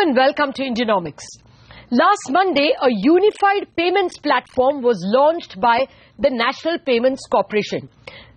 and welcome to Indianomics. Last Monday, a unified payments platform was launched by the National Payments Corporation.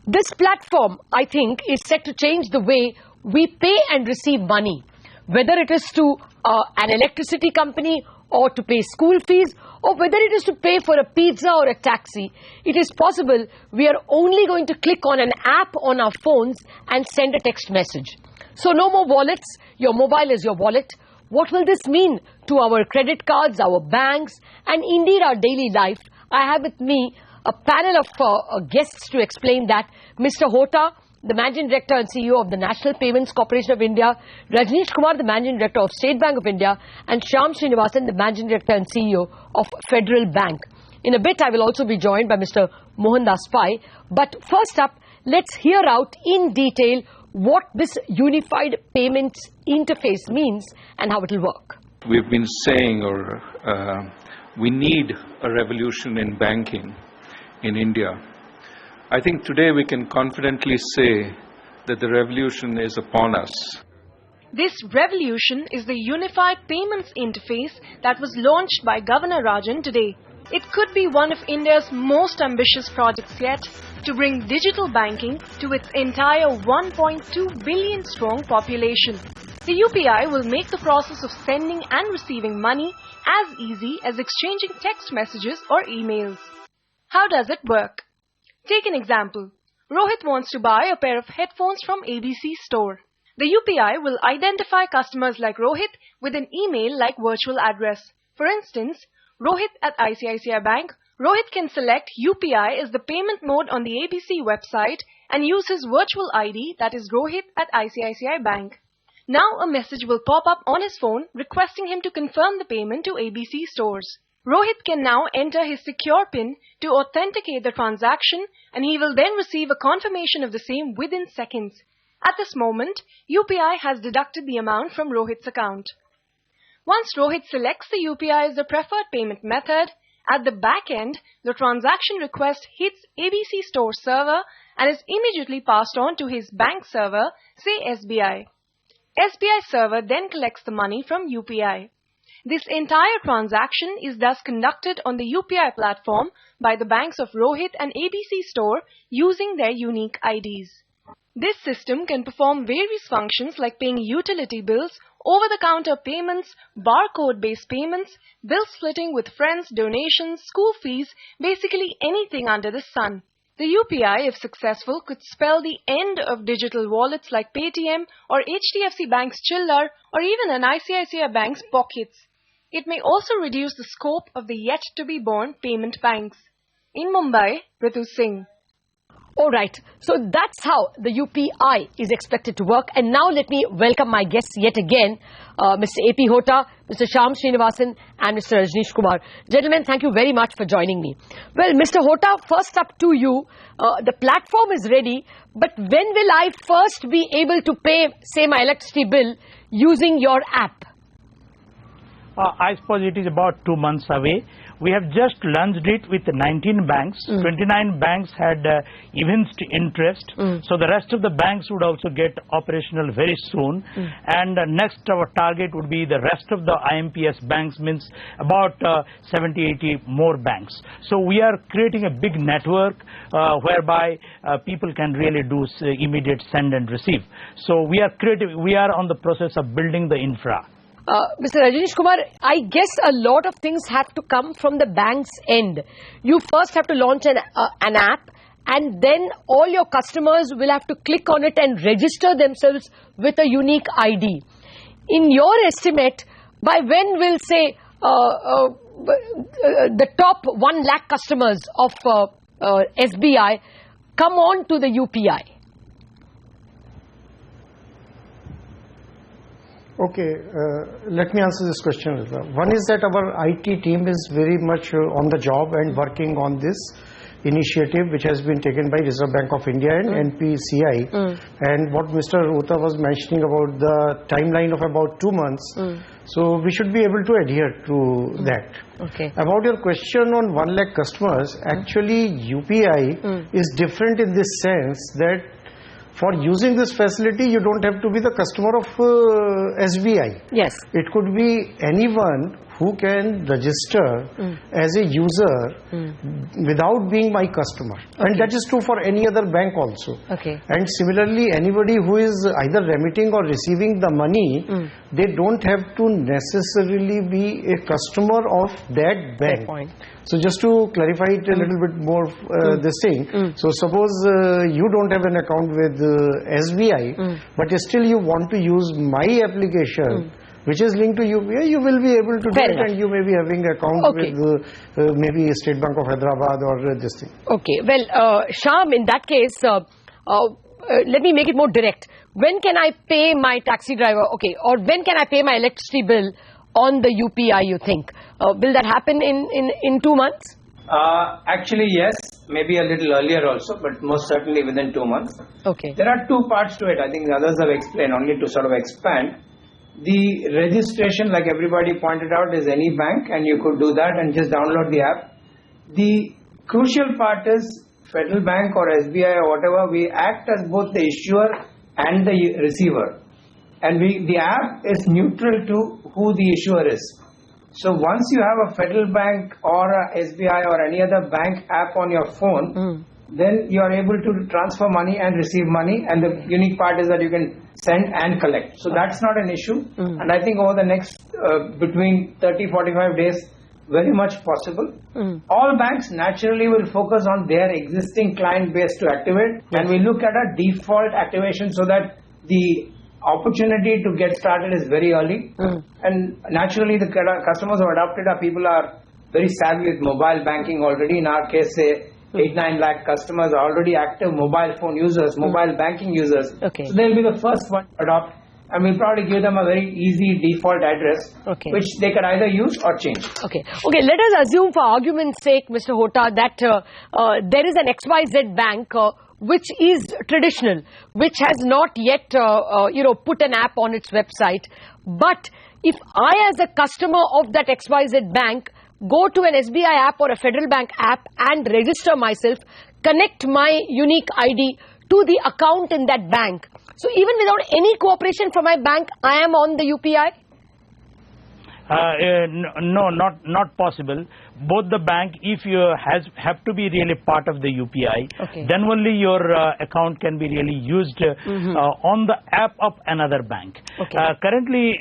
This platform, I think, is set to change the way we pay and receive money, whether it is to an electricity company or to pay school fees, or whether it is to pay for a pizza or a taxi. It is possible we are only going to click on an app on our phones and send a text message. So no more wallets. Your mobile is your wallet. What will this mean to our credit cards, our banks, and indeed our daily life? I have with me a panel of guests to explain that. Mr. Hota, the Managing Director and CEO of the National Payments Corporation of India, Rajnish Kumar, the Managing Director of State Bank of India, and Shyam Srinivasan, the Managing Director and CEO of Federal Bank. In a bit, I will also be joined by Mr. Mohandas Pai. But first up, let's hear out in detail what this unified payments interface means and how it will work. We've been saying we need a revolution in banking in India. I think today we can confidently say that the revolution is upon us. This revolution is the unified payments interface that was launched by Governor Rajan today. It could be one of India's most ambitious projects yet to bring digital banking to its entire 1.2 billion strong population. The UPI will make the process of sending and receiving money as easy as exchanging text messages or emails. How does it work? Take an example. Rohit wants to buy a pair of headphones from ABC store. The UPI will identify customers like Rohit with an email-like virtual address. For instance, Rohit at ICICI Bank, Rohit can select UPI as the payment mode on the ABC website and use his virtual ID, that is Rohit at ICICI Bank. Now a message will pop up on his phone requesting him to confirm the payment to ABC stores. Rohit can now enter his secure PIN to authenticate the transaction, and he will then receive a confirmation of the same within seconds. At this moment, UPI has deducted the amount from Rohit's account. Once Rohit selects the UPI as the preferred payment method, at the back end, the transaction request hits ABC store server and is immediately passed on to his bank server, say SBI. SBI server then collects the money from UPI. This entire transaction is thus conducted on the UPI platform by the banks of Rohit and ABC store using their unique IDs. This system can perform various functions like paying utility bills, over-the-counter payments, barcode-based payments, bill splitting with friends, donations, school fees, basically anything under the sun. The UPI, if successful, could spell the end of digital wallets like Paytm or HDFC Bank's Chillar or even an ICICI Bank's Pockets. It may also reduce the scope of the yet-to-be-born payment banks. In Mumbai, Ritu Singh. All right, so that's how the UPI is expected to work. And now let me welcome my guests yet again, Mr. A.P. Hota, Mr. Shyam Srinivasan, and Mr. Rajnish Kumar. Gentlemen, thank you very much for joining me. Well, Mr. Hota, first up to you. The platform is ready, but when will I first be able to pay, say, my electricity bill using your app? I suppose it is about 2 months away. We have just launched it with 19 banks. 29 banks had evinced interest. So the rest of the banks would also get operational very soon. And next our target would be the rest of the IMPS banks, means about 70-80 more banks. So we are creating a big network whereby people can really do immediate send and receive. So we are on the process of building the infra. Mr. Rajnish Kumar, I guess a lot of things have to come from the bank's end. You first have to launch an app, and then all your customers will have to click on it and register themselves with a unique ID. In your estimate, by when will, say, the top 1 lakh customers of SBI come on to the UPI? Okay, let me answer this question. One is that our IT team is very much on the job and working on this initiative which has been taken by Reserve Bank of India and NPCI. And what Mr. Hota was mentioning about the timeline of about 2 months, so we should be able to adhere to that. Okay. About your question on 1 lakh customers, actually UPI is different in this sense that for using this facility, you don't have to be the customer of SBI. Yes. It could be anyone who can register as a user without being my customer. And that is true for any other bank also. Okay. And similarly, anybody who is either remitting or receiving the money, they don't have to necessarily be a customer of that bank. So just to clarify it a little bit more, this thing. So suppose you don't have an account with SBI, but still you want to use my application, which is linked to UPI, you will be able to do it, and you may be having an account with maybe State Bank of Hyderabad or this thing. Okay. Well, Shyam, in that case, let me make it more direct. When can I pay my taxi driver? Okay. Or when can I pay my electricity bill on the UPI, you think? Will that happen in 2 months? Actually, yes. Maybe a little earlier also, but most certainly within 2 months. Okay. There are two parts to it. I think the others have explained. Only to sort of expand. The registration, like everybody pointed out, is any bank, and you could do that and just download the app. The crucial part is Federal Bank or SBI or whatever, we act as both the issuer and the receiver. And the app is neutral to who the issuer is. So once you have a Federal Bank or a SBI or any other bank app on your phone, then you are able to transfer money and receive money, and the unique part is that you can send and collect. So that's not an issue, and I think over the next between 30-45 days, very much possible. All banks naturally will focus on their existing client base to activate, and we look at a default activation so that the opportunity to get started is very early, and naturally the customers who adopted are people are very savvy with mobile banking already. In our case, say 8-9 lakh customers are already active mobile phone users, mobile banking users. Okay. So they'll be the first one to adopt, and we'll probably give them a very easy default address, which they can either use or change. Okay. Okay. Let us assume, for argument's sake, Mr. Hota, that there is an XYZ bank which is traditional, which has not yet, put an app on its website. But if I, as a customer of that XYZ bank, go to an SBI app or a Federal Bank app and register myself, connect my unique ID to the account in that bank. So even without any cooperation from my bank, I am on the UPI? No, not possible. Both the bank, if you have to be really part of the UPI, then only your account can be really used on the app of another bank. Currently,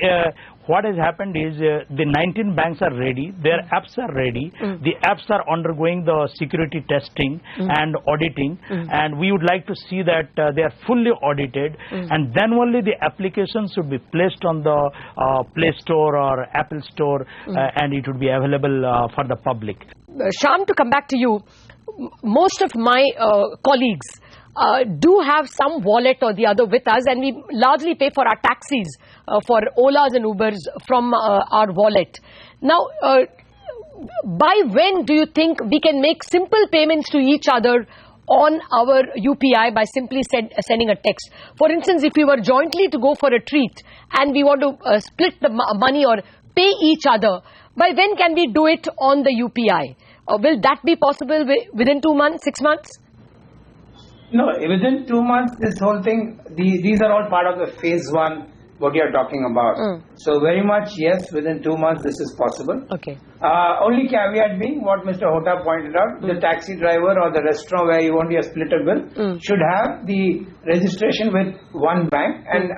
what has happened is the 19 banks are ready, their apps are ready, the apps are undergoing the security testing and auditing, and we would like to see that they are fully audited, and then only the applications should be placed on the Play Store or Apple Store, and it would be available for the public. Shyam, to come back to you, most of my colleagues do have some wallet or the other with us, and we largely pay for our taxis, for Olas and Ubers from our wallet. Now, by when do you think we can make simple payments to each other on our UPI by simply sending a text? For instance, if we were jointly to go for a treat and we want to split the money or pay each other, by when can we do it on the UPI? Will that be possible within 2 months, 6 months? No, within 2 months, this whole thing, these are all part of the phase one, what you are talking about. So very much, yes, within 2 months, this is possible. Only caveat being what Mr. Hota pointed out, the taxi driver or the restaurant where you want your splitter bill should have the registration with one bank. And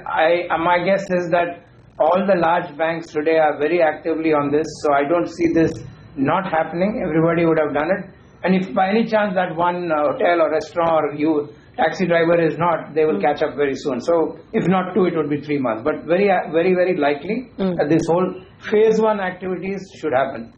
my guess is that all the large banks today are very actively on this. So I don't see this not happening. Everybody would have done it. And if by any chance that one hotel or restaurant or taxi driver is not, they will catch up very soon. So if not 2, it would be 3 months. But very, very, very likely that this whole phase one activities should happen.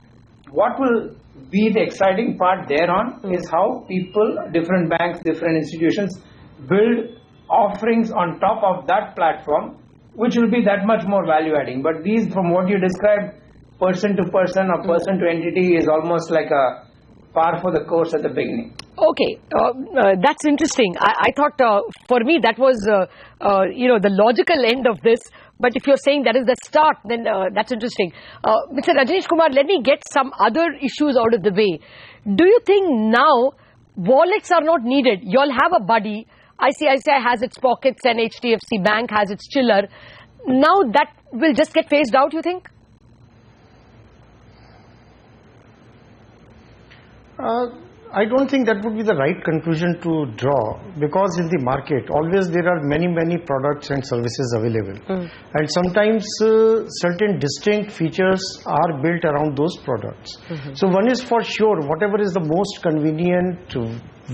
What will be the exciting part thereon is how people, different banks, different institutions build offerings on top of that platform, which will be that much more value adding. But these, from what you described, person to person or person to entity is almost like a par for the course at the beginning. Okay, that's interesting. I thought for me that was the logical end of this. But if you're saying that is the start, then that's interesting. Mr. Rajnish Kumar, let me get some other issues out of the way. Do you think now wallets are not needed? You'll have a buddy. ICICI has its pockets and HDFC Bank has its chiller. Now that will just get phased out, you think? I don't think that would be the right conclusion to draw, because in the market always there are many products and services available, and sometimes certain distinct features are built around those products. So one is for sure, whatever is the most convenient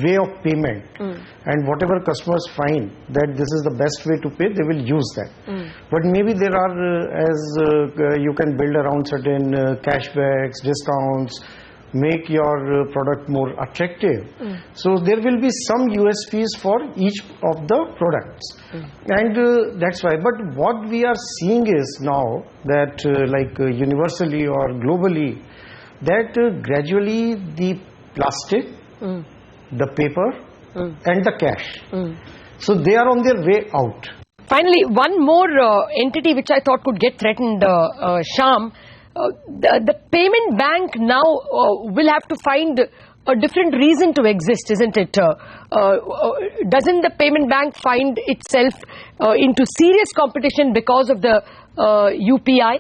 way of payment, and whatever customers find that this is the best way to pay, they will use that. But maybe there are you can build around certain cashbacks, discounts, make your product more attractive. So there will be some USPs for each of the products, and that's why. But what we are seeing is now that universally or globally, that gradually the plastic, the paper and the cash, so they are on their way out. Finally, one more entity which I thought could get threatened, Shyam. The payment bank now will have to find a different reason to exist, isn't it? Doesn't the payment bank find itself into serious competition because of the UPI?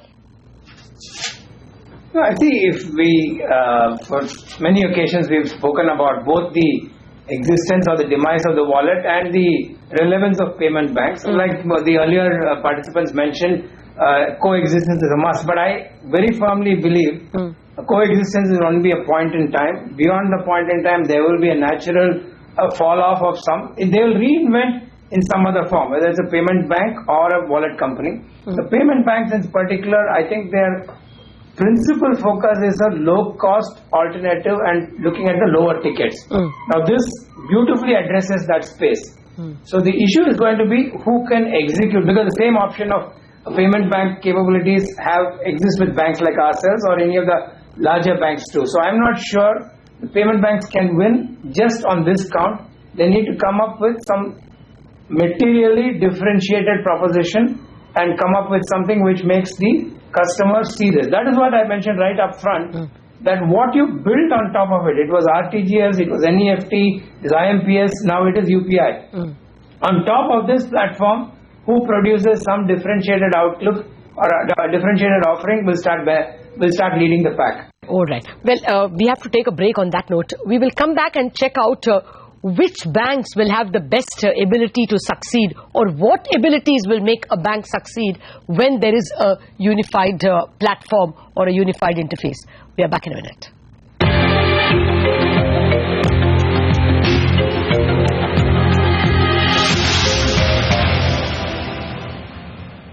No, I think if we, for many occasions we've spoken about both the existence or the demise of the wallet and the relevance of payment banks. Like the earlier participants mentioned, coexistence is a must, but I very firmly believe coexistence will only be a point in time. Beyond the point in time, there will be a natural fall off of some. They will reinvent in some other form, whether it's a payment bank or a wallet company. The payment banks in particular, I think their principal focus is a low cost alternative and looking at the lower tickets. Now this beautifully addresses that space. So the issue is going to be who can execute, because the same option of payment bank capabilities exist with banks like ourselves or any of the larger banks too. So I'm not sure the payment banks can win just on this count. They need to come up with some materially differentiated proposition and come up with something which makes the customer see this. That is what I mentioned right up front, that what you built on top of it was RTGS, it was NEFT, it is IMPS, now it is UPI. On top of this platform, who produces some differentiated outlook or a differentiated offering will start leading the pack. All right. Well, we have to take a break on that note. We will come back and check out which banks will have the best ability to succeed, or what abilities will make a bank succeed when there is a unified platform or a unified interface. We are back in a minute.